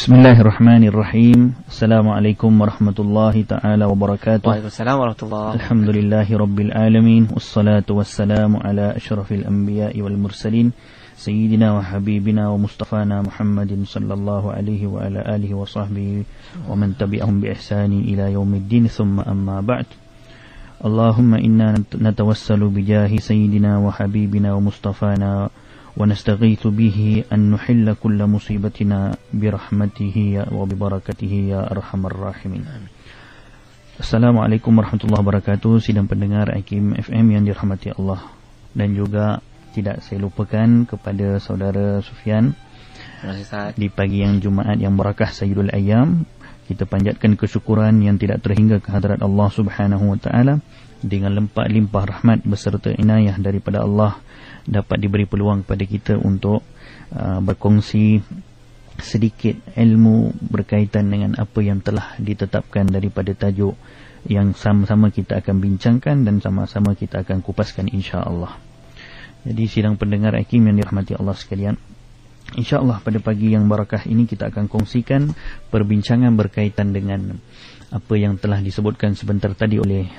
Bismillahirrahmanirrahim. Assalamualaikum warahmatullahi ta'ala wabarakatuh. Waalaikumsalam warahmatullahi. Alhamdulillahi rabbil alamin. Wassalatu wassalamu ala ashrafil anbiya'i wal mursalin, Sayyidina wa habibina wa mustafana Muhammadin sallallahu alaihi wa ala alihi wa sahbihi wa man tabi'ahum bi ihsani ila yaumiddin. Thumma amma ba'd. Allahumma inna natawassalu bijahi Sayyidina wa habibina wa mustafana ونستغيث به أن نحل كل مصيبتنا برحمته وببركته يا أرحم الراحمين. Assalamualaikum warahmatullahi wabarakatuh. Sidang pendengar Hakim FM yang dirahmati Allah, dan juga tidak saya lupakan kepada saudara Sufyan di pagi yang Jumaat yang barakah Sayyidul Ayyam. Kita panjatkan kesyukuran yang tidak terhingga ke hadirat Allah Subhanahu wa taala dengan limpah rahmat beserta inayah daripada Allah dapat diberi peluang kepada kita untuk berkongsi sedikit ilmu berkaitan dengan apa yang telah ditetapkan daripada tajuk yang sama-sama kita akan bincangkan dan sama-sama kita akan kupaskan insya-Allah. Jadi sidang pendengar Hakim yang dirahmati Allah sekalian, insya-Allah pada pagi yang barakah ini kita akan kongsikan perbincangan berkaitan dengan apa yang telah disebutkan sebentar tadi oleh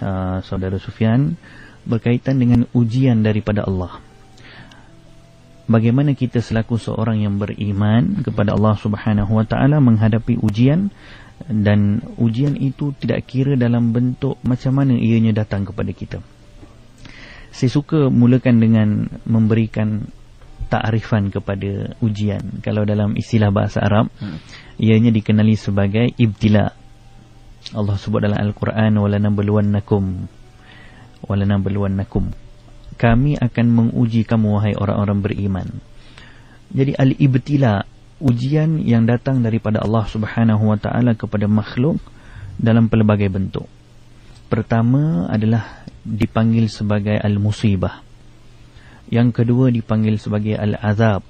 saudara Sufyan berkaitan dengan ujian daripada Allah. Bagaimana kita selaku seorang yang beriman kepada Allah Subhanahu wa taala menghadapi ujian, dan ujian itu tidak kira dalam bentuk macam mana ianya datang kepada kita. Saya suka mulakan dengan memberikan takrifan kepada ujian. Kalau dalam istilah bahasa Arab, ianya dikenali sebagai ibtila. Allah sebut dalam Al-Quran, walanabluwannakum, kami akan menguji kamu wahai orang-orang beriman. Jadi al-ibtila, ujian yang datang daripada Allah Subhanahu wa taala kepada makhluk dalam pelbagai bentuk. Pertama adalah dipanggil sebagai al-musibah. Yang kedua dipanggil sebagai al-azab.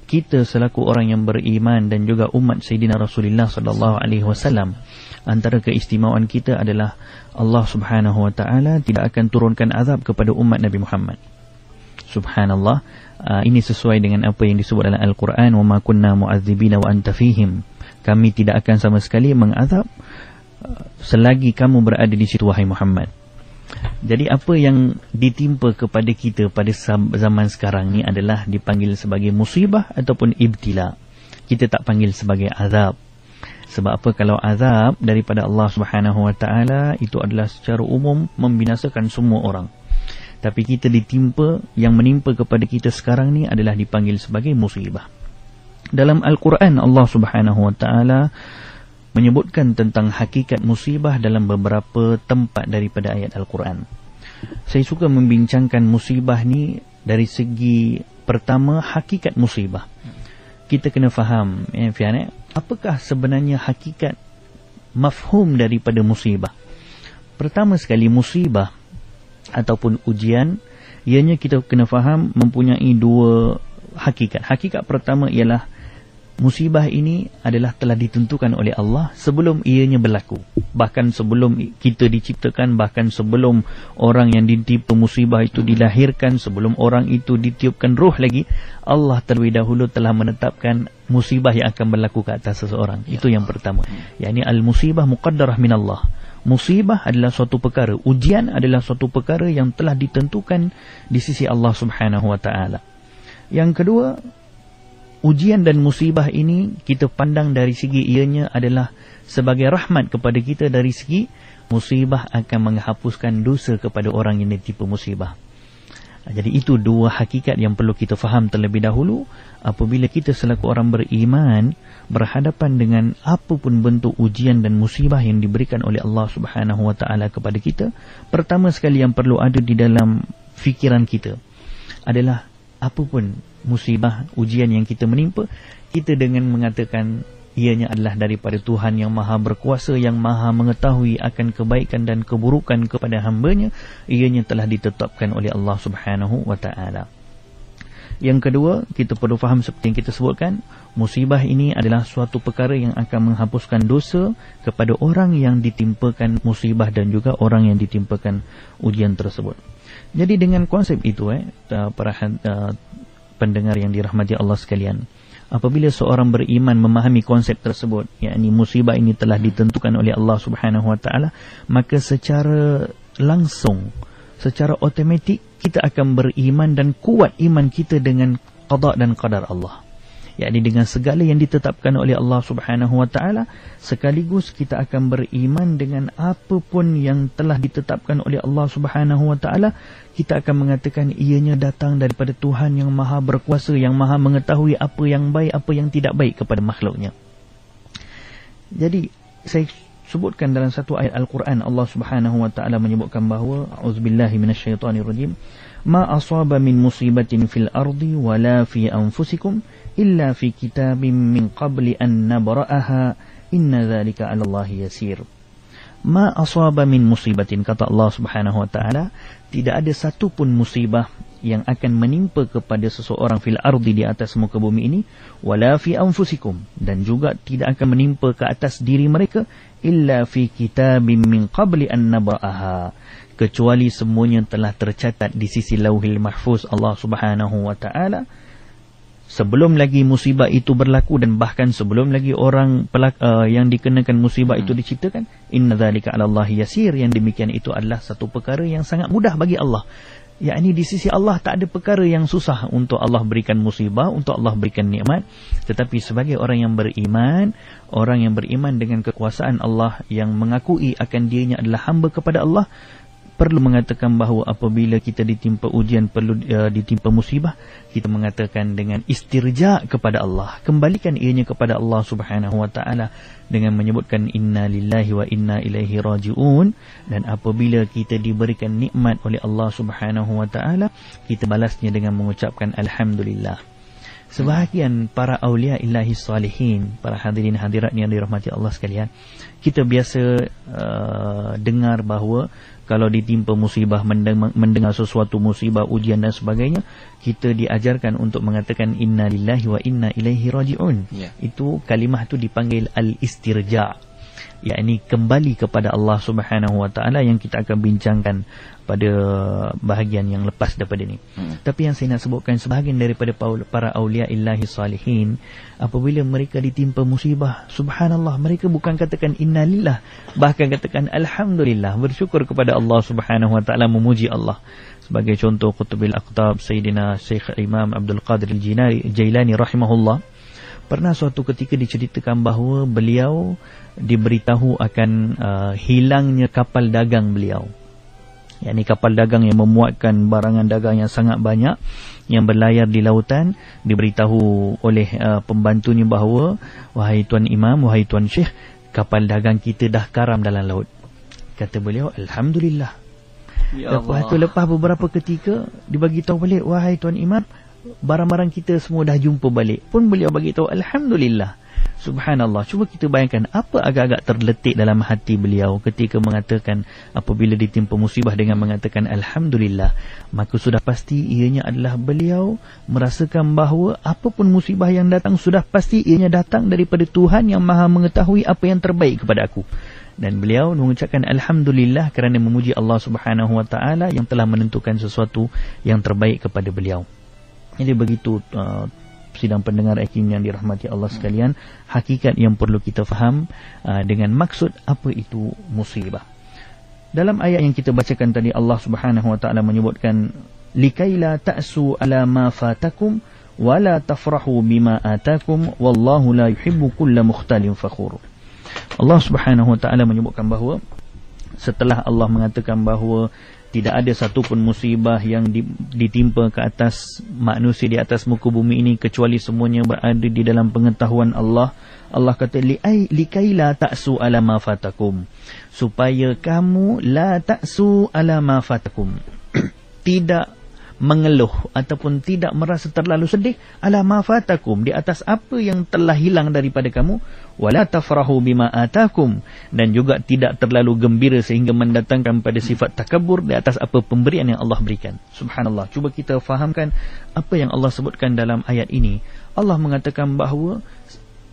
Kita selaku orang yang beriman dan juga umat Sayyidina Rasulullah sallallahu alaihi wasallam, antara keistimewaan kita adalah Allah Subhanahu wa taala tidak akan turunkan azab kepada umat Nabi Muhammad. Subhanallah, ini sesuai dengan apa yang disebut dalam Al-Quran, wa ma kunna mu'adzibina wa anta fihim. Kami tidak akan sama sekali mengazab selagi kamu berada di situ wahai Muhammad. Jadi apa yang ditimpa kepada kita pada zaman sekarang ni adalah dipanggil sebagai musibah ataupun ibtila. Kita tak panggil sebagai azab. Sebab apa? Kalau azab daripada Allah Subhanahu wa taala itu adalah secara umum membinasakan semua orang. Tapi kita ditimpa, yang menimpa kepada kita sekarang ni adalah dipanggil sebagai musibah. Dalam Al-Quran Allah Subhanahu wa taala menyebutkan tentang hakikat musibah dalam beberapa tempat daripada ayat Al-Quran. Saya suka membincangkan musibah ni dari segi pertama, hakikat musibah. Kita kena faham, Fian, apakah sebenarnya hakikat mafhum daripada musibah. Pertama sekali, musibah ataupun ujian, ianya kita kena faham mempunyai dua hakikat. Hakikat pertama ialah musibah ini adalah telah ditentukan oleh Allah sebelum ianya berlaku. Bahkan sebelum kita diciptakan, bahkan sebelum orang yang ditimpa musibah itu dilahirkan, sebelum orang itu ditiupkan roh lagi, Allah terlebih dahulu telah menetapkan musibah yang akan berlaku ke atas seseorang. Itu yang pertama. Yakni al-musibah muqaddarah minallah. Musibah adalah suatu perkara, ujian adalah suatu perkara yang telah ditentukan di sisi Allah Subhanahu wa taala. Yang kedua, ujian dan musibah ini kita pandang dari segi ianya adalah sebagai rahmat kepada kita, dari segi musibah akan menghapuskan dosa kepada orang yang ditimpa musibah. Jadi itu dua hakikat yang perlu kita faham terlebih dahulu apabila kita selaku orang beriman berhadapan dengan apapun bentuk ujian dan musibah yang diberikan oleh Allah Subhanahu wa taala kepada kita. Pertama sekali yang perlu ada di dalam fikiran kita adalah apapun musibah, ujian yang kita menimpa, kita dengan mengatakan ianya adalah daripada Tuhan yang maha berkuasa, yang maha mengetahui akan kebaikan dan keburukan kepada hambanya, ianya telah ditetapkan oleh Allah Subhanahu wa ta'ala. Yang kedua, kita perlu faham seperti yang kita sebutkan, musibah ini adalah suatu perkara yang akan menghapuskan dosa kepada orang yang ditimpakan musibah dan juga orang yang ditimpakan ujian tersebut. Jadi dengan konsep itu, para pendengar yang dirahmati Allah sekalian, Apabila seorang beriman memahami konsep tersebut, yakni musibah ini telah ditentukan oleh Allah Subhanahu Wa Taala, maka secara langsung, secara automatik kita akan beriman dan kuat iman kita dengan qada dan qadar Allah, yakni dengan segala yang ditetapkan oleh Allah Subhanahu Wa Taala, sekaligus kita akan beriman dengan apa pun yang telah ditetapkan oleh Allah Subhanahu Wa Taala. Kita akan mengatakan ianya datang daripada Tuhan yang maha berkuasa, yang maha mengetahui apa yang baik, apa yang tidak baik kepada makhluknya. Jadi saya sebutkan dalam satu ayat Al-Quran, Allah Subhanahu Wa Taala menyebutkan bahawa a'udzubillahi minasyaitonirrajim, ma asaba min musibatin fil ardi wala fi anfusikum illa fi kitabim min qabli an nabra'aha inna dzalika 'ala Allahi yasir. Ma asaba min musibatin, kata Allah Subhanahu Wa Taala, tidak ada satu pun musibah yang akan menimpa kepada seseorang fil ardi, di atas muka bumi ini, wala fi anfusikum, dan juga tidak akan menimpa ke atas diri mereka, illa fi kitabim min qabli an nabra'aha, kecuali semuanya telah tercatat di sisi Lauhil Mahfuz Allah Subhanahu Wa Taala sebelum lagi musibah itu berlaku, dan bahkan sebelum lagi orang yang dikenakan musibah itu diciptakan. Inna dzalika 'ala Allahi yasir, yang demikian itu adalah satu perkara yang sangat mudah bagi Allah. Yakni di sisi Allah tak ada perkara yang susah untuk Allah berikan musibah, untuk Allah berikan nikmat. Tetapi sebagai orang yang beriman dengan kekuasaan Allah, yang mengakui akan dirinya adalah hamba kepada Allah, perlu mengatakan bahawa apabila kita ditimpa ujian, perlu ditimpa musibah, kita mengatakan dengan istirja kepada Allah, kembalikan ianya kepada Allah Subhanahu Wa Taala dengan menyebutkan inna lillahi wa inna ilaihi raji'un. Dan apabila kita diberikan nikmat oleh Allah Subhanahu Wa Taala, kita balasnya dengan mengucapkan alhamdulillah. Sebahagian para awliya ilahi salihin, para hadirin hadirat yang dirahmati Allah sekalian, kita biasa dengar bahawa kalau ditimpa musibah, mendengar sesuatu musibah, ujian dan sebagainya, kita diajarkan untuk mengatakan inna lillahi wa inna ilaihi raji'un. Itu kalimah itu dipanggil al-istirja', yakni kembali kepada Allah Subhanahu Wa Taala, yang kita akan bincangkan pada bahagian yang lepas daripada ini. Tapi yang saya nak sebutkan, sebahagian daripada para awliya illahi salihin, apabila mereka ditimpa musibah, subhanallah, mereka bukan katakan innalillah, bahkan katakan alhamdulillah, bersyukur kepada Allah Subhanahu Wa Taala, memuji Allah. Sebagai contoh, Qutbil Aqtab Sayyidina Syekh Imam Abdul Qadir Al-Jailani rahimahullah, pernah suatu ketika diceritakan bahawa beliau diberitahu akan hilangnya kapal dagang beliau. Yakni kapal dagang yang memuatkan barangan dagang yang sangat banyak, yang berlayar di lautan. Diberitahu oleh pembantunya bahawa, wahai Tuan Imam, wahai Tuan Syekh, kapal dagang kita dah karam dalam laut. Kata beliau, alhamdulillah. Lepas tu, lepas beberapa ketika, dibagi tahu balik, wahai Tuan Imam, barang-barang kita semua dah jumpa balik. Pun beliau bagi tahu alhamdulillah. Subhanallah. Cuba kita bayangkan apa agak-agak terletik dalam hati beliau ketika mengatakan, apabila ditimpa musibah dengan mengatakan alhamdulillah, maka sudah pasti ianya adalah beliau merasakan bahawa apapun musibah yang datang, sudah pasti ianya datang daripada Tuhan yang maha mengetahui apa yang terbaik kepada aku. Dan beliau mengucapkan alhamdulillah kerana memuji Allah Subhanahu Wa Taala yang telah menentukan sesuatu yang terbaik kepada beliau. Jadi begitu sidang pendengar Akim yang dirahmati Allah sekalian, hakikat yang perlu kita faham dengan maksud apa itu musibah. Dalam ayat yang kita bacakan tadi, Allah Subhanahu Wa Taala menyebutkan likaila ta'su ala ma fatakum wala tafrahu bima atakum wallahu la yuhibbu kulla mukhtalin fakhur. Allah Subhanahu Wa Taala menyebutkan bahawa setelah Allah mengatakan bahawa tidak ada satu pun musibah yang ditimpa ke atas manusia di atas muka bumi ini kecuali semuanya berada di dalam pengetahuan Allah. Allah kata likai la ta'su ala ma fatakum, supaya kamu la ta'su ala ma fatakum, tidak mengeluh ataupun tidak merasa terlalu sedih ala ma fatakum, di atas apa yang telah hilang daripada kamu, wala tafrahu bima atakum, dan juga tidak terlalu gembira sehingga mendatangkan pada sifat takabur di atas apa pemberian yang Allah berikan. Subhanallah. Cuba kita fahamkan apa yang Allah sebutkan dalam ayat ini. Allah mengatakan bahawa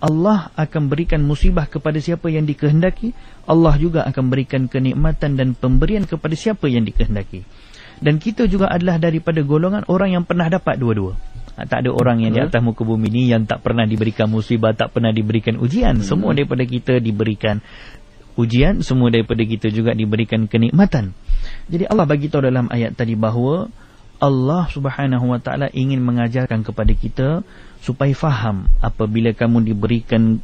Allah akan berikan musibah kepada siapa yang dikehendaki. Allah juga akan berikan kenikmatan dan pemberian kepada siapa yang dikehendaki. Dan kita juga adalah daripada golongan orang yang pernah dapat dua-dua. Tak ada orang yang di atas muka bumi ni yang tak pernah diberikan musibah, tak pernah diberikan ujian. Semua daripada kita diberikan ujian, semua daripada kita juga diberikan kenikmatan. Jadi Allah bagi tahu dalam ayat tadi bahawa Allah Subhanahu Wa Taala ingin mengajarkan kepada kita supaya faham, apabila kamu diberikan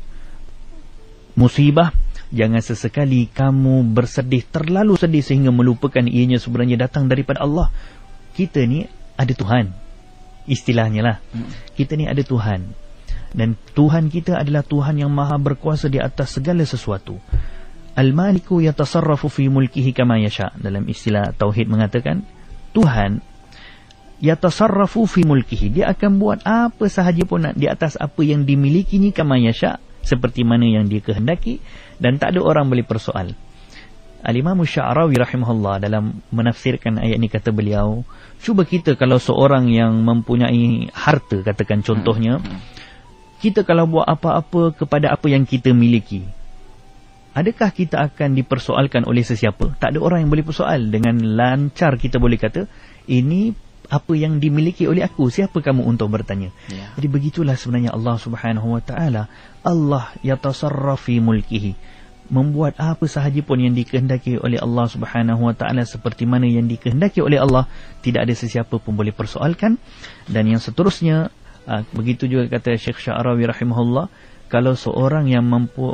musibah, jangan sesekali kamu bersedih, terlalu sedih sehingga melupakan ianya sebenarnya datang daripada Allah. Kita ni ada Tuhan, istilahnya lah. Kita ni ada Tuhan, dan Tuhan kita adalah Tuhan yang maha berkuasa di atas segala sesuatu. Al-Maliku yatasarrafu fi mulkihi kama yasha. Dalam istilah tauhid mengatakan Tuhan yatasarrafu fi mulkihi, dia akan buat apa sahaja pun di atas apa yang dimilikinya kama yasha, seperti mana yang dia kehendaki, dan tak ada orang boleh persoal. Al-Imam Sya'rawi rahimahullah dalam menafsirkan ayat ni kata beliau, cuba kita kalau seorang yang mempunyai harta, katakan contohnya, kita kalau buat apa-apa kepada apa yang kita miliki, adakah kita akan dipersoalkan oleh sesiapa? Tak ada orang yang boleh persoal. Dengan lancar kita boleh kata, ini apa yang dimiliki oleh aku, siapa kamu untuk bertanya? Jadi begitulah sebenarnya Allah Subhanahu Wa Taala. Allah yatasarraf fi mulkihi, membuat apa sahaja pun yang dikehendaki oleh Allah Subhanahu Wa Taala seperti mana yang dikehendaki oleh Allah. Tidak ada sesiapa pun boleh persoalkan. Dan yang seterusnya, begitu juga kata Syekh Sya'rawi rahimahullah, kalau seorang yang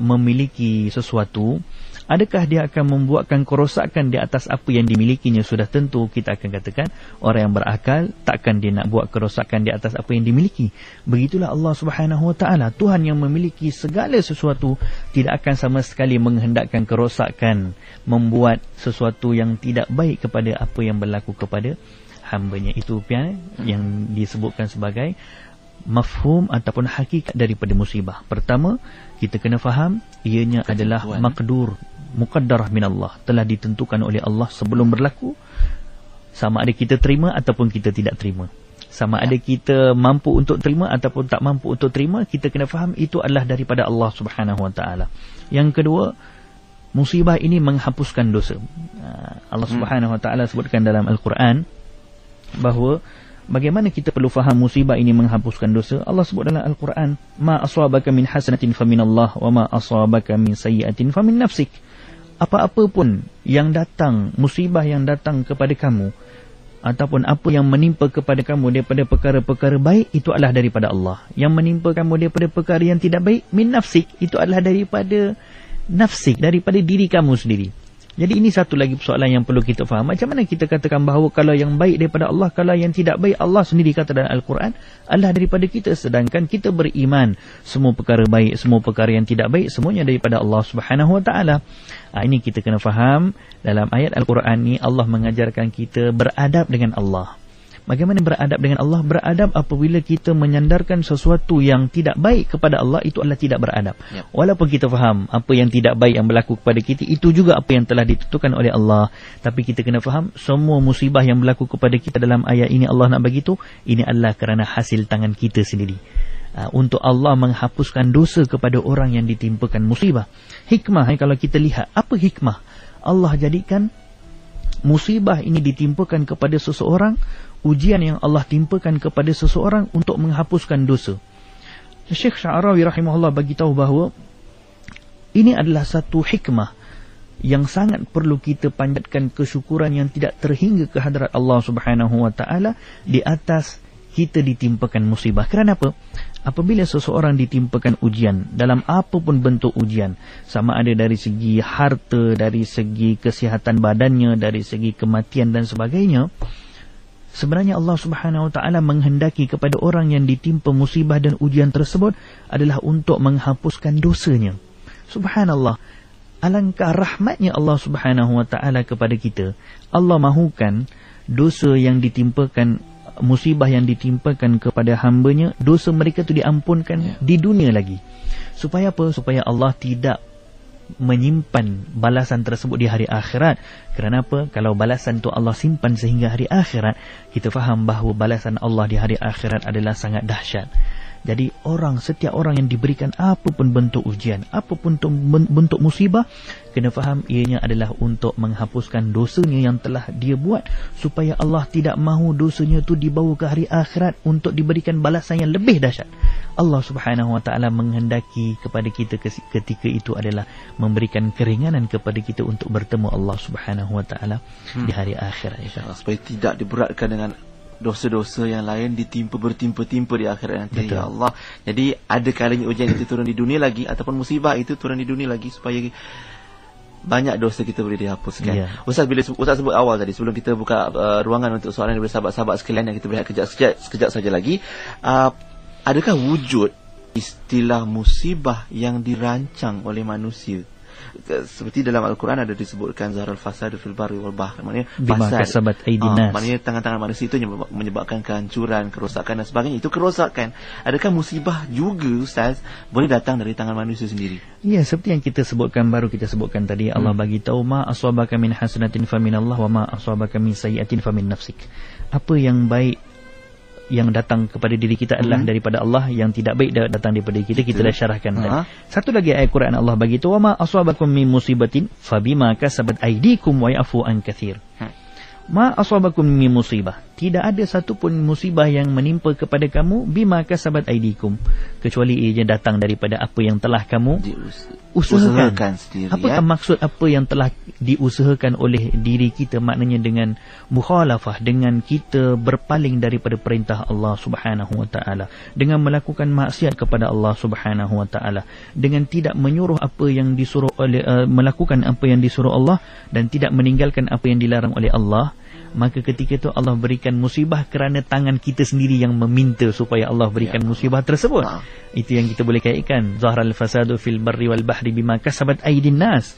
memiliki sesuatu, adakah dia akan membuatkan kerosakan di atas apa yang dimilikinya? Sudah tentu kita akan katakan orang yang berakal takkan dia nak buat kerosakan di atas apa yang dimiliki. Begitulah Allah Subhanahu Wa Taala, Tuhan yang memiliki segala sesuatu, tidak akan sama sekali menghendakkan kerosakan, membuat sesuatu yang tidak baik kepada apa yang berlaku kepada hamba-Nya. Itu yang disebutkan sebagai mafhum ataupun hakikat daripada musibah. Pertama, kita kena faham ianya adalah maqdur, muqaddarah minallah, telah ditentukan oleh Allah sebelum berlaku. Sama ada kita terima ataupun kita tidak terima, sama ada kita mampu untuk terima ataupun tak mampu untuk terima, kita kena faham itu adalah daripada Allah Subhanahu Wa Taala. Yang kedua, musibah ini menghapuskan dosa. Allah Subhanahu Wa Taala sebutkan dalam Al-Quran bahawa bagaimana kita perlu faham musibah ini menghapuskan dosa. Allah sebut dalam Al-Quran, ma asabaka min hasanatin faminallah wa ma asabaka min sayyi'atin famin nafsik. Apa-apa pun yang datang, musibah yang datang kepada kamu, ataupun apa yang menimpa kepada kamu daripada perkara-perkara baik, itu adalah daripada Allah. Yang menimpa kamu daripada perkara yang tidak baik, min nafsik, itu adalah daripada nafsik, daripada diri kamu sendiri. Jadi ini satu lagi persoalan yang perlu kita faham. Macam mana kita katakan bahawa kalau yang baik daripada Allah, kalau yang tidak baik, Allah sendiri kata dalam Al-Quran adalah daripada kita, sedangkan kita beriman semua perkara baik, semua perkara yang tidak baik, semuanya daripada Allah Subhanahu Wa Taala. Ini kita kena faham. Dalam ayat Al-Quran ni Allah mengajarkan kita beradab dengan Allah. Bagaimana beradab dengan Allah? Beradab apabila kita menyandarkan sesuatu yang tidak baik kepada Allah, itu adalah tidak beradab. Walaupun kita faham apa yang tidak baik yang berlaku kepada kita, itu juga apa yang telah ditentukan oleh Allah. Tapi kita kena faham, semua musibah yang berlaku kepada kita dalam ayat ini, Allah nak bagi tahu, ini adalah kerana hasil tangan kita sendiri. Untuk Allah menghapuskan dosa kepada orang yang ditimpakan musibah. Hikmah, kalau kita lihat, apa hikmah? Allah jadikan musibah ini ditimpakan kepada seseorang, ujian yang Allah timpakan kepada seseorang untuk menghapuskan dosa. Syekh Sya'rawi rahimahullah bagi tahu bahawa ini adalah satu hikmah yang sangat perlu kita panjatkan kesyukuran yang tidak terhingga ke hadirat Allah Subhanahu Wa Taala di atas kita ditimpakan musibah. Kerana apa? Apabila seseorang ditimpakan ujian, dalam apapun bentuk ujian, sama ada dari segi harta, dari segi kesihatan badannya, dari segi kematian dan sebagainya, sebenarnya Allah Subhanahu Wa Taala menghendaki kepada orang yang ditimpa musibah dan ujian tersebut adalah untuk menghapuskan dosanya. Subhanallah, alangkah rahmatnya Allah Subhanahu Wa Taala kepada kita. Allah mahukan dosa yang ditimpakan, musibah yang ditimpakan kepada hamba-Nya, dosa mereka itu diampunkan di dunia lagi. Supaya apa? Supaya Allah tidak menyimpan balasan tersebut di hari akhirat. Kerana apa? Kalau balasan itu Allah simpan sehingga hari akhirat, kita faham bahawa balasan Allah di hari akhirat adalah sangat dahsyat. Jadi setiap orang yang diberikan apapun bentuk ujian, apapun bentuk musibah, kena faham ianya adalah untuk menghapuskan dosanya yang telah dia buat, supaya Allah tidak mahu dosanya itu dibawa ke hari akhirat untuk diberikan balasan yang lebih dahsyat. Allah Subhanahu Wa Taala menghendaki kepada kita ketika itu adalah memberikan keringanan kepada kita untuk bertemu Allah Subhanahu Wa Taala di hari akhirat, insya-Allah, supaya tidak diberatkan dengan dosa-dosa yang lain bertimpa-timpa di akhirat nanti. Betul. Ya Allah. Jadi ada kalanya ujian itu turun di dunia lagi, ataupun musibah itu turun di dunia lagi, supaya banyak dosa kita boleh dihapuskan. Yeah. Ustaz, bila Ustaz sebut awal tadi, sebelum kita buka ruangan untuk soalan daripada sahabat-sahabat sekalian yang kita lihat sekejap saja lagi, adakah wujud istilah musibah yang dirancang oleh manusia? Seperti dalam Al-Quran ada disebutkan zaharal fasadu fil barri wal bahr, maknanya bima kasabat aydin nas, maknanya tangan-tangan manusia itu menyebabkan kehancuran, kerosakan dan sebagainya. Itu kerosakan. Adakah musibah juga, Ustaz, boleh datang dari tangan manusia sendiri? Ya, seperti yang kita sebutkan tadi, Allah bagi tahu ma aswabaka min hasanatin faminallah wa ma aswabaka min sayyi'atin famin nafsik. Apa yang baik yang datang kepada diri kita adalah daripada Allah, yang tidak baik datang daripada diri kita. Kita dah syarahkan tadi. Satu lagi ayat Quran Allah bagi tahu, wa ma aswabakum min musibatin fabima kasabat aydikum wa ya'fu an katsir. Ma aswabakum min musibah, tidak ada satu pun musibah yang menimpa kepada kamu bima kasabat aydikum, kecuali ia datang daripada apa yang telah kamu usahakan sendiri. Apakah maksud apa yang telah diusahakan oleh diri kita? Maknanya dengan mukhalafah, dengan kita berpaling daripada perintah Allah Subhanahu Wa Taala, dengan melakukan maksiat kepada Allah Subhanahu Wa Taala, dengan tidak menyuruh apa yang disuruh oleh melakukan apa yang disuruh Allah dan tidak meninggalkan apa yang dilarang oleh Allah, maka ketika itu Allah berikan musibah kerana tangan kita sendiri yang meminta supaya Allah berikan musibah tersebut. Itu yang kita boleh kaitkan. Zaharal fasadu fil barri wal bahri bima kasabat aydin nas.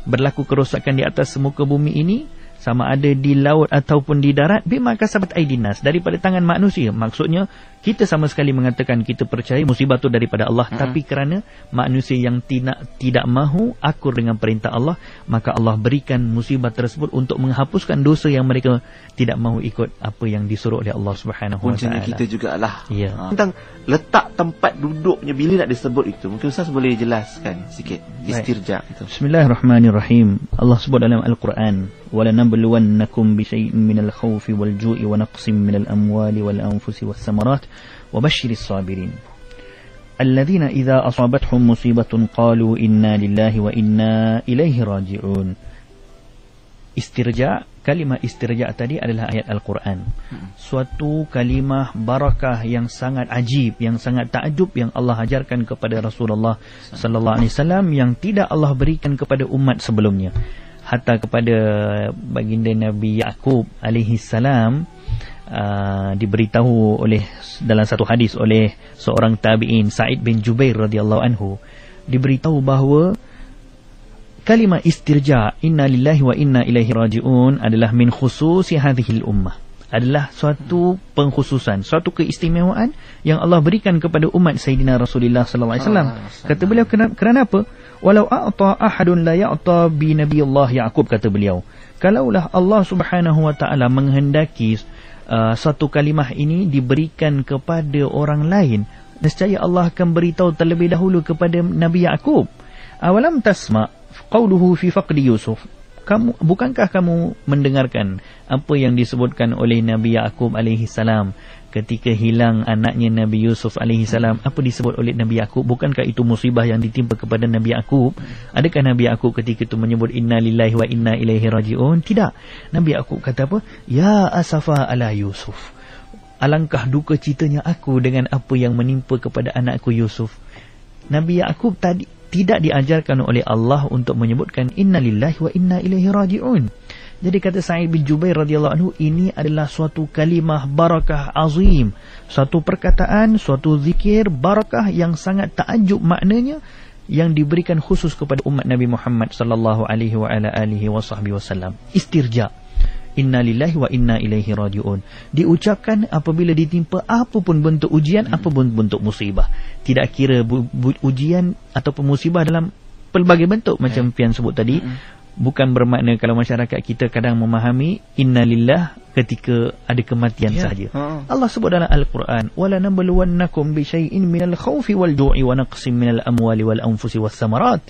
Berlaku kerosakan di atas muka bumi ini, sama ada di laut ataupun di darat, bima kasabat aydin nas, daripada tangan manusia. Maksudnya kita sama sekali mengatakan kita percaya musibah itu daripada Allah, tapi kerana manusia yang tidak mahu akur dengan perintah Allah, maka Allah berikan musibah tersebut untuk menghapuskan dosa yang mereka tidak mahu ikut apa yang disuruh oleh Allah Subhanahu Wa Taala. Kuncinya kita jugalah tentang letak tempat duduknya bila nak disebut itu. Mungkin Ustaz boleh jelaskan sikit istirja itu. Bismillahirrahmanirrahim. Allah sebut dalam Al-Quran, وَلَنَبْلُوَنَّكُمْ بِشَيْءٍ مِنَ الْخَوْفِ وَالْجُوءِ وَنَقْصٍ مِنَ الْأَمْوَالِ وَالْأَنْفُسِ وَالثَّمَرَاتِ وَبَشِّرِ الصَّابِرِينَ الَّذِينَ إِذَا أَصَابَتْهُمْ مُصِيبَةٌ قَالُوا إِنَّا لِلَّهِ وَإِنَّا إِلَيْهِ راجعون. Istirja, kalimah istirja tadi adalah ayat Al-Quran. Suatu kalimah barakah yang sangat ajib, yang sangat takjub, yang Allah ajarkan kepada Rasulullah sallallahu alaihi wasallam, yang tidak Allah berikan kepada umat sebelumnya. Hatta kepada baginda Nabi Yaqub alaihi salam diberitahu oleh dalam satu hadis oleh seorang tabi'in, Sa'id bin Jubair radhiyallahu anhu, diberitahu bahawa kalimah istirja, inna lillahi wa inna ilaihi raji'un, adalah min khususi hadhil ummah, adalah suatu pengkhususan, suatu keistimewaan yang Allah berikan kepada umat Sayyidina Rasulullah sallallahu alaihi wasallam. Kata beliau, kerana apa? Walau a'ta ahadun la ya'ta bi nabiyillah Yaqub, kata beliau, kalaulah Allah Subhanahu Wa Taala menghendaki satu kalimah ini diberikan kepada orang lain, nescaya Allah akan beritahu terlebih dahulu kepada Nabi Yaqub. Awalam tasma' qauluhu fi faqdi Yusuf, bukankah kamu mendengarkan apa yang disebutkan oleh Nabi Yaqub alaihi salam ketika hilang anaknya Nabi Yusuf alaihi salam? Apa disebut oleh Nabi Yaqub? Bukankah itu musibah yang ditimpa kepada Nabi Yaqub? Adakah Nabi Yaqub ketika itu menyebut inna lillahi wa inna ilaihi raji'un? Tidak. Nabi Yaqub kata apa? Ya asafa ala Yusuf, alangkah duka citanya aku dengan apa yang menimpa kepada anakku Yusuf. Nabi Yaqub tadi tidak diajarkan oleh Allah untuk menyebutkan inna lillahi wa inna ilaihi raji'un. Jadi kata Sa'id bin Jubair radhiyallahu anhu, ini adalah suatu kalimah barakah azim, suatu perkataan, suatu zikir barakah yang sangat takjub maknanya, yang diberikan khusus kepada umat Nabi Muhammad sallallahu alaihi wa ala alihi wasallam. Istirja, inna lillahi wa inna ilaihi raji'un, diucapkan apabila ditimpa apapun bentuk ujian, apapun bentuk musibah. Tidak kira ujian ataupun musibah dalam pelbagai bentuk, macam Fian sebut tadi, Bukan bermakna kalau masyarakat kita kadang memahami innalillah ketika ada kematian sahaja. Allah sebut dalam Al-Quran, wala nabluwannakum bi syai'in minal khawfi wal ju'i wa naqsim minal amwali wal anfusi was samarat.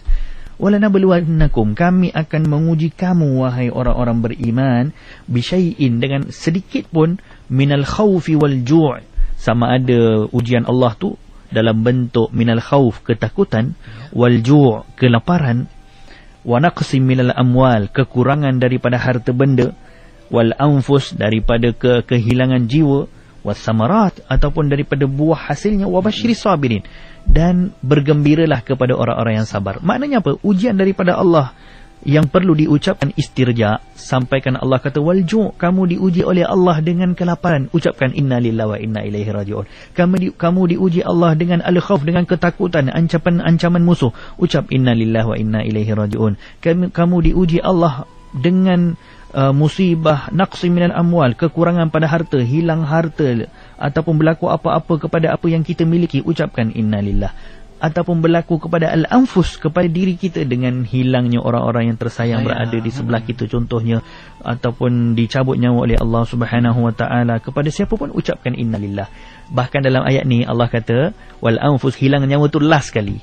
Wala nabluwannakum, kami akan menguji kamu wahai orang-orang beriman, bi syai'in, dengan sedikit pun, minal khawfi wal ju', sama ada ujian Allah tu dalam bentuk minal khawf, ketakutan, wal ju', kelaparan, wa naqsim minal amwal, kekurangan daripada harta benda, wal anfus, daripada kehilangan jiwa, was samarat, ataupun daripada buah hasilnya, wa basyiris sabirin, dan bergembiralah kepada orang-orang yang sabar. Maknanya apa? Ujian daripada Allah yang perlu diucapkan istirja. Sampaikan Allah kata wal ju', kamu diuji oleh Allah dengan kelaparan, ucapkan inna lillahi wa inna ilaihi raji'un. Kamu diuji Allah dengan al-khauf, dengan ketakutan, ancaman musuh, ucap inna lillahi wa inna ilaihi raji'un. Kamu diuji Allah dengan musibah naqsi minal amwal, kekurangan pada harta, hilang harta, ataupun berlaku apa-apa kepada apa yang kita miliki, ucapkan inna lillah. Ataupun berlaku kepada al-anfus, kepada diri kita, dengan hilangnya orang-orang yang tersayang berada di sebelah kita contohnya, ataupun dicabut nyawa oleh Allah Subhanahu wa taala, kepada siapa pun ucapkan innalillah. Bahkan dalam ayat ni Allah kata wal anfus, hilang nyawa tu last sekali.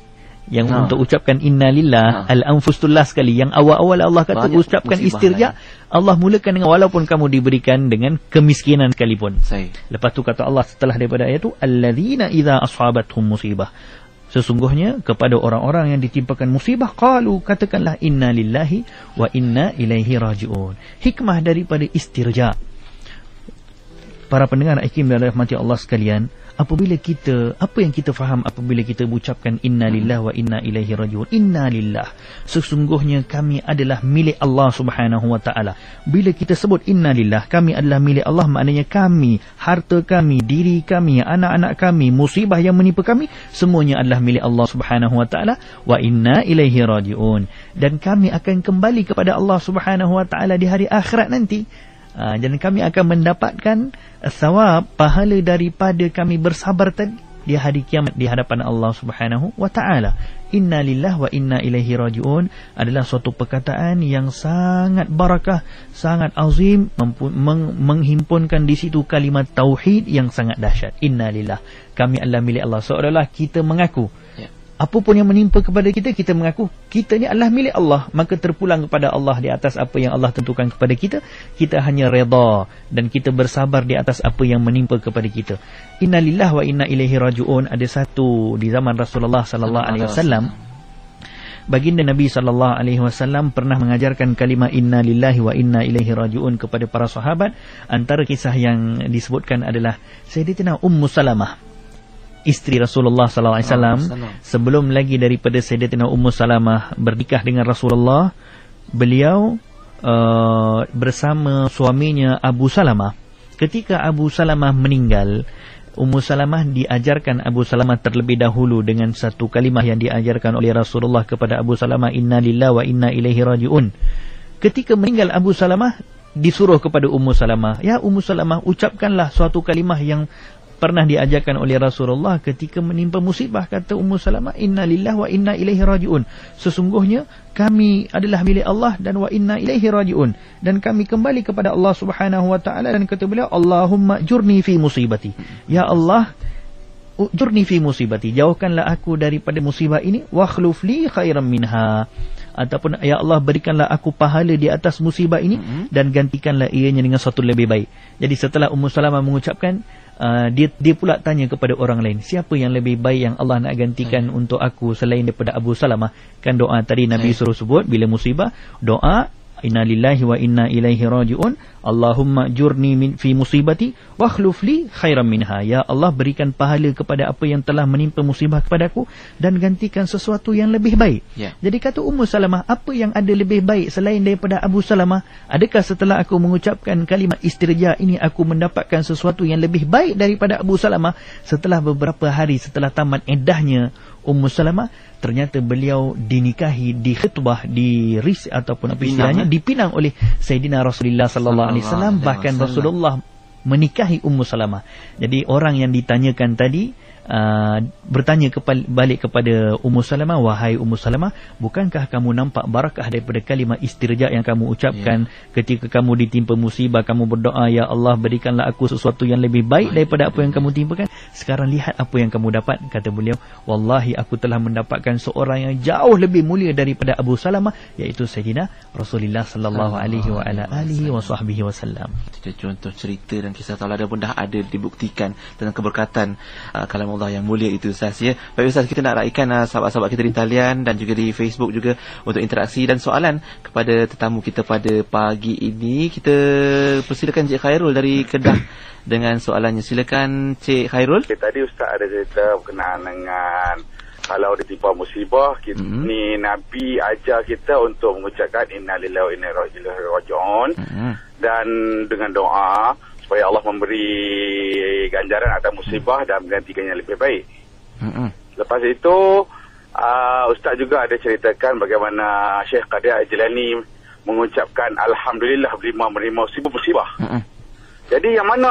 Yang untuk ucapkan innalillah, al-anfus tu last sekali. Yang awal-awal Allah kata banyak ucapkan istirja, Allah mulakan dengan walaupun kamu diberikan dengan kemiskinan sekalipun. Lepas tu kata Allah setelah daripada ayat tu, alladzina idza ashabathum musibah, sesungguhnya kepada orang-orang yang ditimpakan musibah, qalu, katakanlah inna lillahi wa inna ilaihi raji'un. Hikmah daripada istirja, para pendengar hakim dan rahmati Allah sekalian, apabila kita, apa yang kita faham apabila kita ucapkan inna lillahi wa inna ilaihi raji'un, inna lillah, sesungguhnya kami adalah milik Allah Subhanahu wa taala. Bila kita sebut inna lillah, kami adalah milik Allah, maknanya kami, harta kami, diri kami, anak-anak kami, musibah yang menimpa kami, semuanya adalah milik Allah Subhanahu wa taala. Wa inna ilaihi raji'un, dan kami akan kembali kepada Allah Subhanahu wa taala di hari akhirat nanti. Dan kami akan mendapatkan thawab, pahala daripada kami bersabar tadi di hari kiamat di hadapan Allah Subhanahu wa taala. Inna lillahi wa inna ilaihi raji'un adalah suatu perkataan yang sangat barakah, sangat azim, menghimpunkan di situ kalimat tauhid yang sangat dahsyat. Inna lillahi, kami adalah milik Allah. Seolah-olah kita mengaku, apapun yang menimpa kepada kita, kita mengaku kita ni adalah milik Allah, maka terpulang kepada Allah di atas apa yang Allah tentukan kepada kita. Kita hanya redha dan kita bersabar di atas apa yang menimpa kepada kita. Inna lillahi wa inna ilaihi raji'un. Ada satu di zaman Rasulullah sallallahu alaihi wasallam, baginda Nabi sallallahu alaihi wasallam pernah mengajarkan kalimah inna lillahi wa inna ilaihi raji'un kepada para sahabat. Antara kisah yang disebutkan adalah Sayyidatina Ummu Salamah, isteri Rasulullah sallallahu alaihi wasallam. Sebelum lagi daripada Sayyidatina Ummu Salamah bernikah dengan Rasulullah, beliau bersama suaminya Abu Salamah. Ketika Abu Salamah meninggal, Ummu Salamah diajarkan Abu Salamah terlebih dahulu dengan satu kalimah yang diajarkan oleh Rasulullah kepada Abu Salamah, inna lillahi wa inna ilaihi raji'un. Ketika meninggal Abu Salamah, disuruh kepada Ummu Salamah, ya Ummu Salamah, ucapkanlah suatu kalimah yang pernah diajarkan oleh Rasulullah ketika menimpa musibah. Kata Ummu Salamah, inna lillahi wa inna ilaihi raji'un, sesungguhnya kami adalah milik Allah dan wa inna ilaihi raji'un, dan kami kembali kepada Allah Subhanahu wa taala. Dan kata beliau, Allahumma jurni fi musibati, ya Allah, jurni fi musibati, jauhkanlah aku daripada musibah ini, wa akhluf li khairan minha, ataupun ya Allah, berikanlah aku pahala di atas musibah ini dan gantikanlah ianya dengan sesuatu lebih baik. Jadi setelah Ummu Salamah mengucapkan, dia pula tanya kepada orang lain, siapa yang lebih baik yang Allah nak gantikan untuk aku selain daripada Abu Salamah? Kan doa tadi Nabi suruh sebut bila musibah, doa inna lillahi wa inna ilaihi raji'un, Allahumma jurni fi musibati wa akhluf li khairan minha, ya Allah, berikan pahala kepada apa yang telah menimpa musibah kepadaku dan gantikan sesuatu yang lebih baik. Jadi kata Ummu Salamah, apa yang ada lebih baik selain daripada Abu Salamah? Adakah setelah aku mengucapkan kalimat istirja ini aku mendapatkan sesuatu yang lebih baik daripada Abu Salamah? Setelah beberapa hari setelah tamat iddahnya Ummu Salamah, ternyata beliau dinikahi, dikhutbah, ataupun apa istilahnya, dipinang oleh Sayyidina Rasulullah sallallahu alaihi wasallam. Bahkan Rasulullah menikahi Ummu Salamah. Jadi orang yang ditanyakan tadi, bertanya balik kepada Ummu Salamah, wahai Ummu Salamah, bukankah kamu nampak barakah daripada kalimah istirja yang kamu ucapkan ketika kamu ditimpa musibah, kamu berdoa, ya Allah berikanlah aku sesuatu yang lebih baik daripada apa yang kamu timpakan. Sekarang lihat apa yang kamu dapat. Kata beliau, wallahi aku telah mendapatkan seorang yang jauh lebih mulia daripada Abu Salamah, iaitu Sayyidina Rasulullah sallallahu alaihi wa ala alihi wa sahbihi wasallam. Itu contoh cerita dan kisah tauladan pun dah ada dibuktikan tentang keberkatan kalam Allah yang mulia itu, Ustaz, ya. Baik Ustaz, kita nak raikan sahabat-sahabat kita di talian dan juga di Facebook juga untuk interaksi dan soalan kepada tetamu kita pada pagi ini. Kita persilakan Cik Khairul dari Kedah dengan soalannya. Silakan Cik Khairul. Tadi Ustaz ada cerita berkenaan dengan kalau ditimpa musibah, kita ni Nabi ajar kita untuk mengucapkan innalillahi wa inna ilaihi raji'un dan dengan doa supaya Allah memberi ganjaran atas musibah dan menggantikannya lebih baik. Lepas itu Ustaz juga ada ceritakan bagaimana Syekh Qadir Jilani mengucapkan alhamdulillah bila menerima musibah. Jadi yang mana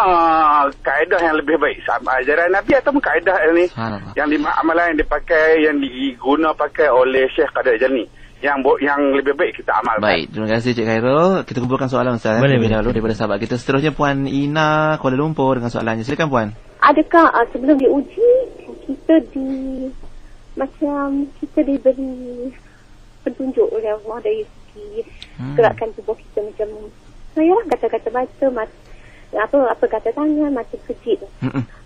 kaedah yang lebih baik? Ajaran Nabi atau kaedah ni yang amalan yang dipakai, yang diguna pakai oleh Syekh Qadir Jilani yang lebih baik kita amalkan. Baik, terima kasih Cik Khairul. Kita kumpulkan soalan Ustaz terlebih dahulu daripada sahabat kita. Seterusnya Puan Ina Kuala Lumpur dengan soalannya. Silakan Puan. Adakah sebelum diuji kita diberi petunjuk oleh Allah dari segi gerakan tubuh kita, macam saya kata-kata baca, apa kata tangan, mata kecil.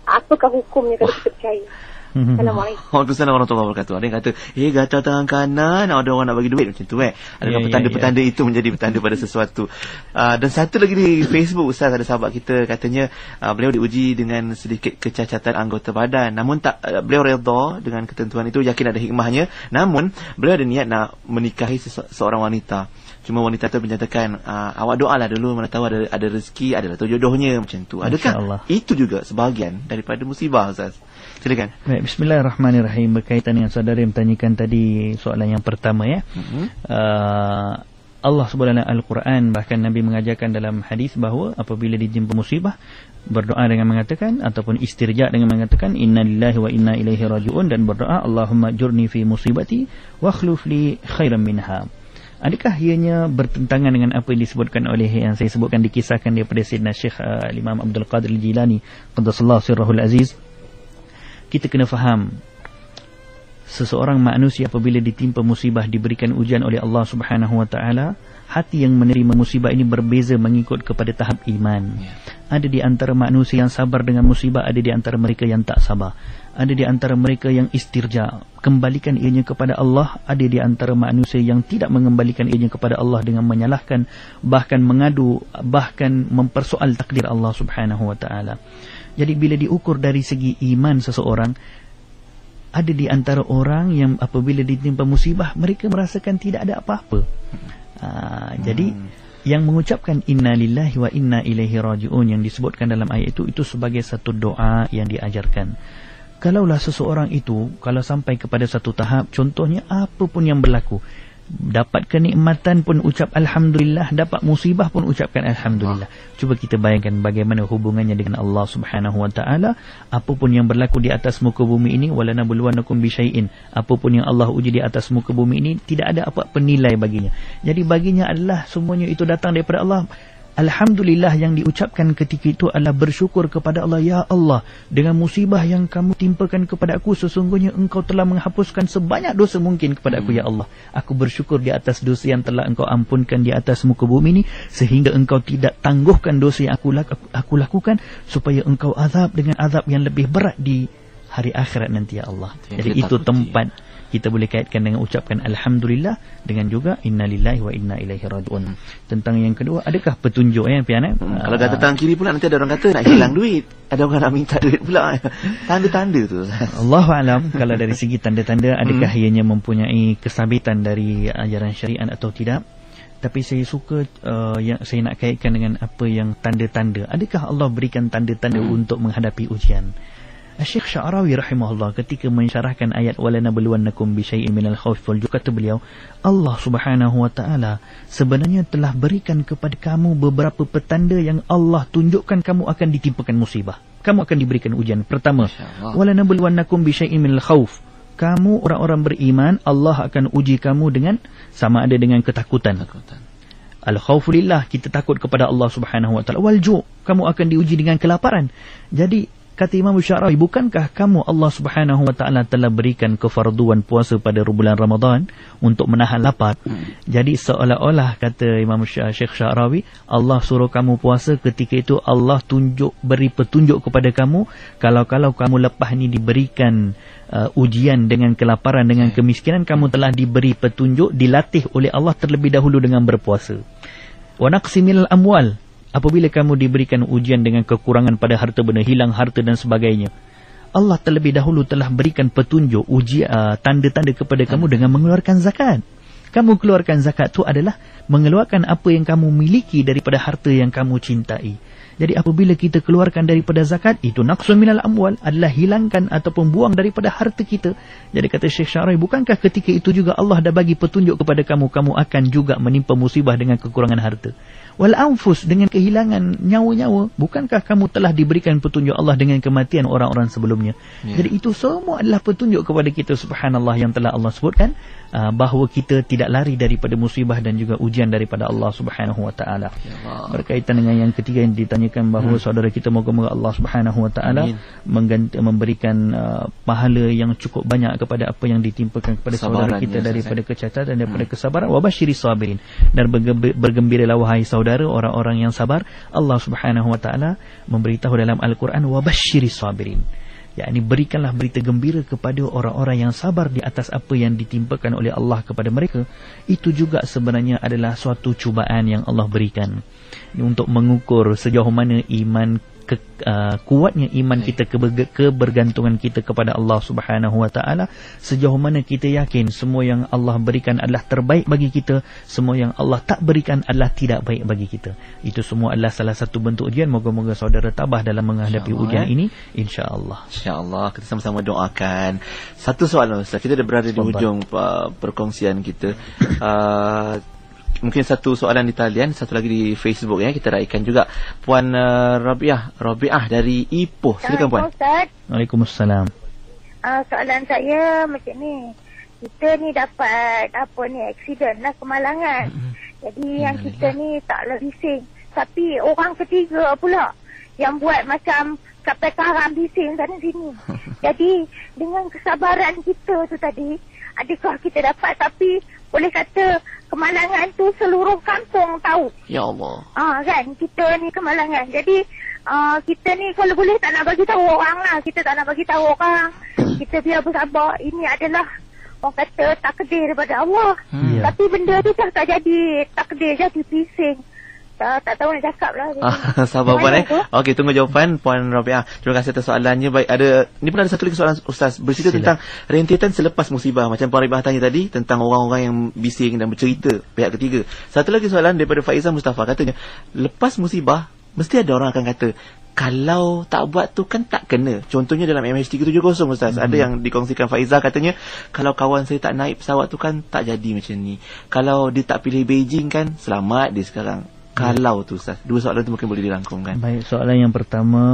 Apakah hukumnya kalau kita percaya? Assalamualaikum. Waalaikumsalam warahmatullahi wabarakatuh. Ada yang kata, gatal tangan kanan, ada orang nak bagi duit macam tu Adakah petanda-petanda itu menjadi petanda pada sesuatu? Dan satu lagi di Facebook, Ustaz, ada sahabat kita katanya beliau diuji dengan sedikit kecacatan anggota badan, namun tak beliau redha dengan ketentuan itu, yakin ada hikmahnya. Namun beliau ada niat nak menikahi seorang wanita. Cuma wanita tu menyatakan, awak doalah dulu, mana tahu ada rezeki, adalah tu jodohnya, macam tu. Adakah itu juga sebahagian daripada musibah, Ustaz? Silakan. Baik, bismillahirrahmanirrahim. Berkaitan dengan saudara yang bertanyakan tadi soalan yang pertama, ya. Allah Subhanahu Al-Quran, bahkan Nabi mengajarkan dalam hadis bahawa apabila ditimpa musibah, berdoa dengan mengatakan ataupun istirja dengan mengatakan innalillahi wa inna ilaihi raji'un, dan berdoa Allahumma jurni fi musibati wa akhlif li khairan minha. Adakah ianya bertentangan dengan apa yang disebutkan oleh yang saya sebutkan, dikisahkan daripada Sayyidina Syekh Imam Abdul Qadir Al-Jilani qaddasallahu sirrahul aziz? Kita kena faham, seseorang manusia apabila ditimpa musibah, diberikan ujian oleh Allah Subhanahu wa taala, hati yang menerima musibah ini berbeza mengikut kepada tahap iman. Ada di antara manusia yang sabar dengan musibah, ada di antara mereka yang tak sabar. Ada di antara mereka yang istirja, kembalikan ianya kepada Allah. Ada di antara manusia yang tidak mengembalikan ianya kepada Allah dengan menyalahkan, bahkan mengadu, bahkan mempersoal takdir Allah Subhanahu wa taala. Jadi bila diukur dari segi iman seseorang, ada di antara orang yang apabila ditimpa musibah, mereka merasakan tidak ada apa-apa. Jadi yang mengucapkan innalillahi wa inna ilaihi raji'un yang disebutkan dalam ayat itu sebagai satu doa yang diajarkan. Kalaulah seseorang itu, kalau sampai kepada satu tahap, contohnya apa pun yang berlaku, dapat kenikmatan pun ucap alhamdulillah, dapat musibah pun ucapkan alhamdulillah. Cuba kita bayangkan bagaimana hubungannya dengan Allah Subhanahu wa taala. Apapun yang berlaku di atas muka bumi ini, walanabluwannakum bisyai'in, apapun yang Allah uji di atas muka bumi ini, tidak ada apa-apa nilai baginya. Jadi baginya adalah semuanya itu datang daripada Allah. Alhamdulillah yang diucapkan ketika itu adalah bersyukur kepada Allah. Ya Allah, dengan musibah yang kamu timpakan kepada aku, sesungguhnya engkau telah menghapuskan sebanyak dosa mungkin kepada aku, ya Allah. Aku bersyukur di atas dosa yang telah engkau ampunkan di atas muka bumi ini, sehingga engkau tidak tangguhkan dosa yang aku lakukan, supaya engkau azab dengan azab yang lebih berat di hari akhirat nanti, ya Allah. Jadi itu tempat kita boleh kaitkan dengan ucapkan alhamdulillah dengan juga innalillahi wa inna ilaihi raji'un. Tentang yang kedua, adakah petunjuk Pian? Kalau kata tangan kiri pula, nanti ada orang kata nak hilang duit, ada orang nak minta duit pula. Tanda-tanda tu, Allahu alam. Kalau dari segi tanda-tanda, adakah ianya mempunyai kesabitan dari ajaran syariat atau tidak? Tapi saya suka yang saya nak kaitkan dengan apa yang tanda-tanda. Adakah Allah berikan tanda-tanda untuk menghadapi ujian? Syekh Sya'rawi rahimahullah ketika mensyarahkan ayat walanabluwannakum bisyai'in minal khawfi wal ju', kata beliau, Allah Subhanahu wa taala sebenarnya telah berikan kepada kamu beberapa petanda yang Allah tunjukkan kamu akan ditimpakan musibah. kamu akan diberikan ujian. Pertama, wala nabluwannakum bisyai'in minal khauf. Kamu orang-orang beriman, Allah akan uji kamu dengan sama ada dengan ketakutan. Al-khaufu lillah, kita takut kepada Allah Subhanahu wa taala. Wal ju', kamu akan diuji dengan kelaparan. Jadi kata Imam Syarawi, bukankah kamu Allah Subhanahu wa taala telah berikan kefarduan puasa pada bulan Ramadan untuk menahan lapar? Jadi seolah-olah kata Imam Syekh Syarawi, Allah suruh kamu puasa, ketika itu Allah beri petunjuk kepada kamu, kalau kamu lepas ni diberikan ujian dengan kelaparan, dengan kemiskinan, kamu telah diberi petunjuk, dilatih oleh Allah terlebih dahulu dengan berpuasa. Wa naqsimil amwal, apabila kamu diberikan ujian dengan kekurangan pada harta benda, hilang harta dan sebagainya, Allah terlebih dahulu telah berikan petunjuk, tanda-tanda kepada kamu dengan mengeluarkan zakat. Kamu keluarkan zakat itu adalah mengeluarkan apa yang kamu miliki daripada harta yang kamu cintai. Jadi apabila kita keluarkan daripada zakat, itu naqsun minal amwal, adalah hilangkan ataupun buang daripada harta kita. Jadi kata Syekh Syarawi, bukankah ketika itu juga Allah dah bagi petunjuk kepada kamu, kamu akan juga menimpa musibah dengan kekurangan harta. Wal anfus, dengan kehilangan nyawa-nyawa, bukankah kamu telah diberikan petunjuk Allah dengan kematian orang-orang sebelumnya? Jadi itu semua adalah petunjuk kepada kita, subhanallah, yang telah Allah sebutkan bahawa kita tidak lari daripada musibah dan juga ujian daripada Allah Subhanahu wa taala. Berkaitan dengan yang ketiga yang ditanyakan, bahawa saudara kita, moga-moga Allah Subhanahu wa taala memberikan pahala yang cukup banyak kepada apa yang ditimpakan kepada saudara kita daripada kecacatan dan daripada kesabaran. Wa basyiris sabirin, dan bergembiralah wahai saudara orang-orang yang sabar. Allah Subhanahu wa taala memberitahu dalam Al-Quran, wa basyiris sabirin, yakni berikanlah berita gembira kepada orang-orang yang sabar di atas apa yang ditimpakan oleh Allah kepada mereka. Itu juga sebenarnya adalah suatu cubaan yang Allah berikan untuk mengukur sejauh mana kuatnya iman kita, kebergantungan kita kepada Allah Subhanahu wa taala, sejauh mana kita yakin semua yang Allah berikan adalah terbaik bagi kita, semua yang Allah tak berikan adalah tidak baik bagi kita. Itu semua adalah salah satu bentuk ujian. Moga-moga saudara tabah dalam menghadapi ujian ini, insya-Allah. Insya-Allah, kita sama-sama doakan. Satu soalan Ustaz, kita dah berada di hujung perkongsian kita. Mungkin satu soalan di talian, satu lagi di Facebook ya, kita raikan juga. Puan Rabiah dari Ipoh. Silakan Puan. Waalaikumsalam. Soalan saya macam ni. Kita ni dapat aksiden lah, kemalangan. Jadi yang kita ni taklah bising, tapi orang ketiga pula yang buat macam sampai karam bising sana sini. Jadi dengan kesabaran kita tu tadi, adakah kita dapat, tapi boleh kata kemalangan tu seluruh kampung tahu. Ya Allah. Kan kita ni kemalangan. Jadi kita ni kalau boleh tak nak bagi tahu orang lah. Kita tak nak bagi tahu orang. Kita biar bersabar. Ini adalah orang kata takdir daripada Allah. Tapi benda tu tak jadi takdir, jadi bising. Tak tahu nak cakap lah. Sabar Puan Okey, tunggu jawapan Puan Rabiah. Terima kasih atas soalannya. Baik, ni pun ada satu lagi soalan Ustaz, bercerita tentang rentetan selepas musibah. Macam Puan Rabiah tanya tadi tentang orang-orang yang bising dan bercerita pihak ketiga. Satu lagi soalan daripada Faizal Mustafa, katanya lepas musibah mesti ada orang akan kata, kalau tak buat tu kan tak kena. Contohnya dalam MH370 Ustaz, ada yang dikongsikan Faizal, katanya kalau kawan saya tak naik pesawat tu kan tak jadi macam ni. Kalau dia tak pilih Beijing kan selamat dia sekarang. Kalau tu Ustaz, dua soalan tu mungkin boleh dirangkumkan. Baik, soalan yang pertama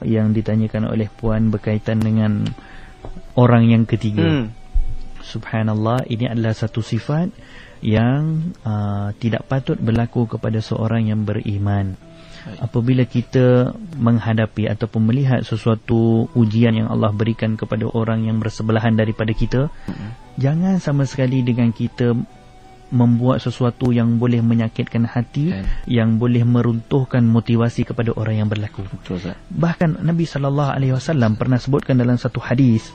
yang ditanyakan oleh Puan berkaitan dengan orang yang ketiga. Subhanallah, ini adalah satu sifat yang tidak patut berlaku kepada seorang yang beriman. Apabila kita menghadapi ataupun melihat sesuatu ujian yang Allah berikan kepada orang yang bersebelahan daripada kita, jangan sama sekali dengan kita membuat sesuatu yang boleh menyakitkan hati, yang boleh meruntuhkan motivasi kepada orang yang berlaku. Bahkan Nabi SAW pernah sebutkan dalam satu hadis,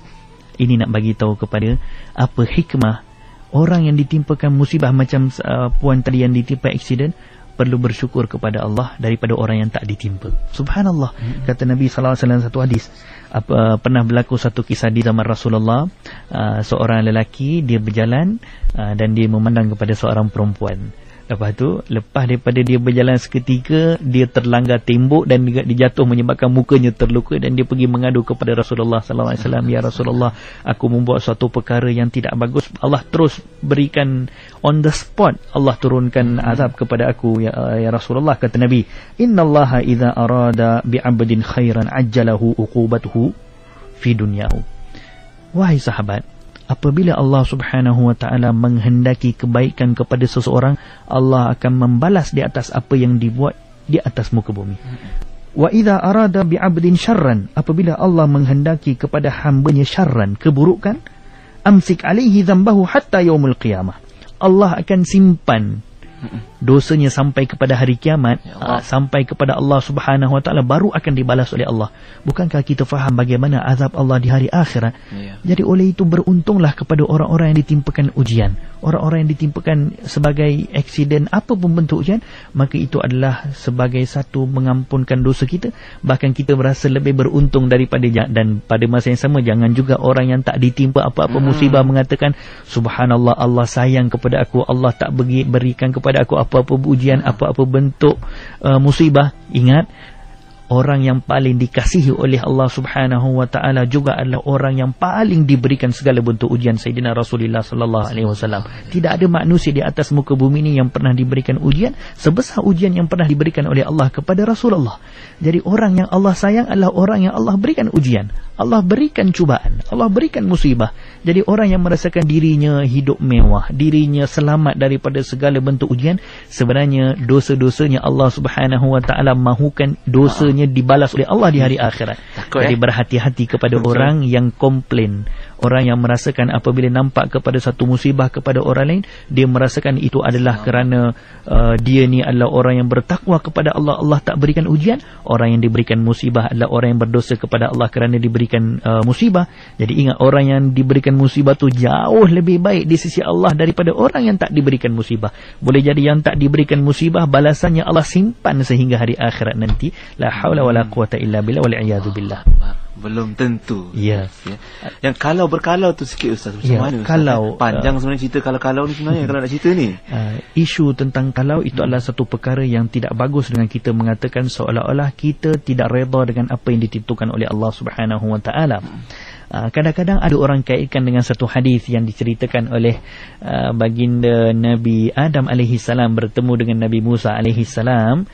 ini nak bagi tahu kepada apa hikmah orang yang ditimpakan musibah macam puan tadi yang ditimpa aksiden, perlu bersyukur kepada Allah daripada orang yang tak ditimpa. Subhanallah. Kata Nabi SAW satu hadis, pernah berlaku satu kisah di zaman Rasulullah. Seorang lelaki dia berjalan dan dia memandang kepada seorang perempuan. Lepas tu, lepas daripada dia berjalan seketika, dia terlanggar tembok dan dia jatuh menyebabkan mukanya terluka, dan dia pergi mengadu kepada Rasulullah sallallahu alaihi wasallam, "Ya Rasulullah, aku membuat suatu perkara yang tidak bagus." Allah terus berikan on the spot, Allah turunkan azab kepada aku, ya Rasulullah. Kata Nabi, "Innallaha idza arada bi'abdin khairan ajjalahu uqubatuhu fi dunyahu." Wahai sahabat, apabila Allah Subhanahu wa taala menghendaki kebaikan kepada seseorang, Allah akan membalas di atas apa yang dibuat di atas muka bumi. Wa idza arada bi'abdin syarran, apabila Allah menghendaki kepada hamba-Nya syarran, keburukan, amsik alaihi dzambahu hatta yaumil qiyamah. Allah akan simpan dosanya sampai kepada hari kiamat, sampai kepada Allah Subhanahu wa taala, baru akan dibalas oleh Allah. Bukankah kita faham bagaimana azab Allah di hari akhirat? Jadi oleh itu beruntunglah kepada orang-orang yang ditimpakan ujian, orang-orang yang ditimpakan sebagai aksiden apapun bentuk ujian, maka itu adalah sebagai satu mengampunkan dosa kita, bahkan kita merasa lebih beruntung daripada. Dan pada masa yang sama, jangan juga orang yang tak ditimpa apa-apa musibah mengatakan, "Subhanallah, Allah sayang kepada aku, Allah tak berikan kepada aku apa-apa ujian, apa-apa bentuk musibah." Ingat, orang yang paling dikasihi oleh Allah Subhanahu wa taala juga adalah orang yang paling diberikan segala bentuk ujian, Sayyidina Rasulullah sallallahu alaihi wasallam. Tidak ada manusia di atas muka bumi ini yang pernah diberikan ujian sebesar ujian yang pernah diberikan oleh Allah kepada Rasulullah. Jadi orang yang Allah sayang adalah orang yang Allah berikan ujian, Allah berikan cubaan, Allah berikan musibah. Jadi orang yang merasakan dirinya hidup mewah, dirinya selamat daripada segala bentuk ujian, sebenarnya dosa-dosanya Allah Subhanahu wa taala mahukan dosanya dibalas oleh Allah di hari akhirat. Jadi berhati-hati kepada orang yang komplain, orang yang merasakan apabila nampak kepada satu musibah kepada orang lain, dia merasakan itu adalah kerana dia ni adalah orang yang bertakwa kepada Allah, Allah tak berikan ujian. Orang yang diberikan musibah adalah orang yang berdosa kepada Allah kerana diberikan musibah. Jadi ingat, orang yang diberikan musibah tu jauh lebih baik di sisi Allah daripada orang yang tak diberikan musibah. Boleh jadi yang tak diberikan musibah, balasannya Allah simpan sehingga hari akhirat nanti. La haula wala quwata illa billah wal iyadu billah. Belum tentu. Ya. Yang kalau berkalau tu sikit Ustaz, macam mana Ustaz? Kalau panjang sebenarnya cerita kalau ni sebenarnya kalau nak cerita ni. Isu tentang kalau itu adalah satu perkara yang tidak bagus dengan kita mengatakan seolah-olah kita tidak redha dengan apa yang ditentukan oleh Allah Subhanahu wa taala. Kadang-kadang ada orang kaitkan dengan satu hadis yang diceritakan oleh baginda Nabi Adam alaihi salam bertemu dengan Nabi Musa alaihi salam.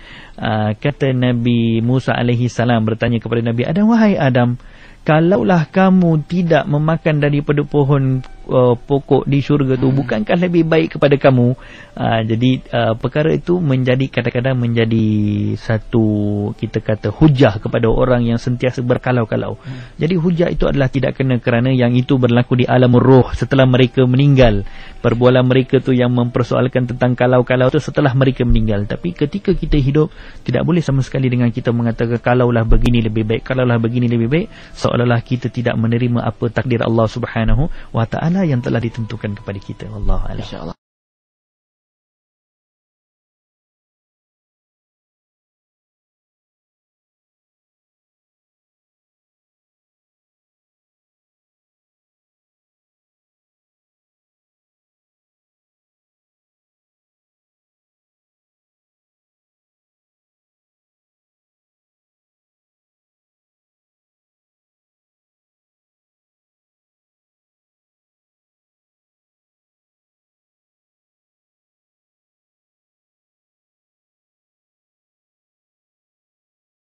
Kata Nabi Musa alaihi salam bertanya kepada Nabi Adam, "Wahai Adam, kalaulah kamu tidak memakan daripada pohon pokok di syurga tu, bukankah lebih baik kepada kamu?" Jadi perkara itu menjadi kadang-kadang menjadi satu, kita kata, hujah kepada orang yang sentiasa berkalau-kalau. Jadi hujah itu adalah tidak kena, kerana yang itu berlaku di alam roh setelah mereka meninggal. Perbualan mereka tu yang mempersoalkan tentang kalau-kalau tu setelah mereka meninggal. Tapi ketika kita hidup, tidak boleh sama sekali dengan kita mengatakan kalaulah begini lebih baik, kalaulah begini lebih baik, seolah-olah kita tidak menerima apa takdir Allah Subhanahu wa taala yang telah ditentukan kepada kita. Wallahu a'lam.